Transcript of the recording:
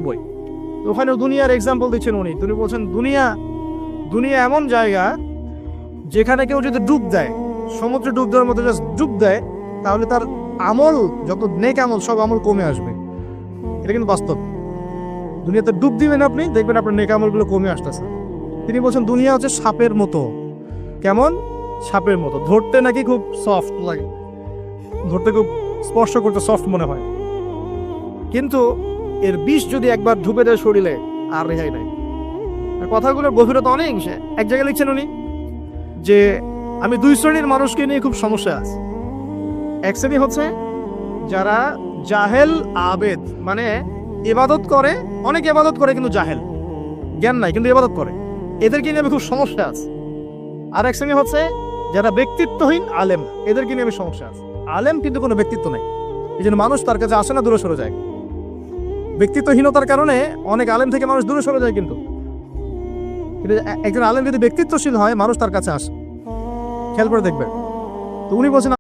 বই। তো ওখানে দুনিয়ার এক্সাম্পল দিচ্ছেন উনি বলছেন দুনিয়া দুনিয়া এমন জায়গা যেখানে কেউ যদি ডুব দেয়, সমুদ্রে ডুব দেওয়ার মতো জাস্ট ডুব দেয়, তাহলে তার আমল, যত নেক আমল, সব আমল কমে আসবে। এটা কিন্তু বাস্তব। দুনিয়াতে ডুব দিবেন আপনি, দেখবেন আপনার নেক আমলগুলো কমে আসতেছে। তিনি বলছেন দুনিয়া হচ্ছে সাপের মতো। কেমন? সাপের মতো। ধরতে নাকি খুব সফট লাগে, ধরতে খুব স্পর্শ করতে সফট মনে হয়, কিন্তু এর বিষ যদি একবার ঢুকে দেয় শরীরে, আর রেহাই নাই। আর কথাগুলোর গভীরতা অনেক। এক জায়গায় লিখছেন উনি যে আমি দুই শ্রেণীর মানুষকে নিয়ে খুব সমস্যা আছে। এক শ্রেণী হচ্ছে যারা জাহেল আবেদ, মানে ইবাদত করে, অনেক ইবাদত করে কিন্তু জাহেল, জ্ঞান নাই কিন্তু ইবাদত করে, এদেরকে নিয়ে আমি খুব সমস্যা আছে। আর এক শ্রেণী হচ্ছে যারা ব্যক্তিত্বহীন আলেম, এদেরকে নিয়ে আমি সমস্যা আছে। আলেম কিন্তু কোনো ব্যক্তিত্ব নেই, এই জন্য মানুষ তার কাছে আসে না, দূরে সরে যায়। ব্যক্তিত্বহীনতার কারণে অনেক আলেম থেকে মানুষ দূরে সরে যায়। কিন্তু একজন আলেম যদি ব্যক্তিত্বশীল হয়, মানুষ তার কাছে আসে। খেয়াল করে দেখবেন। তো উনি বলছেন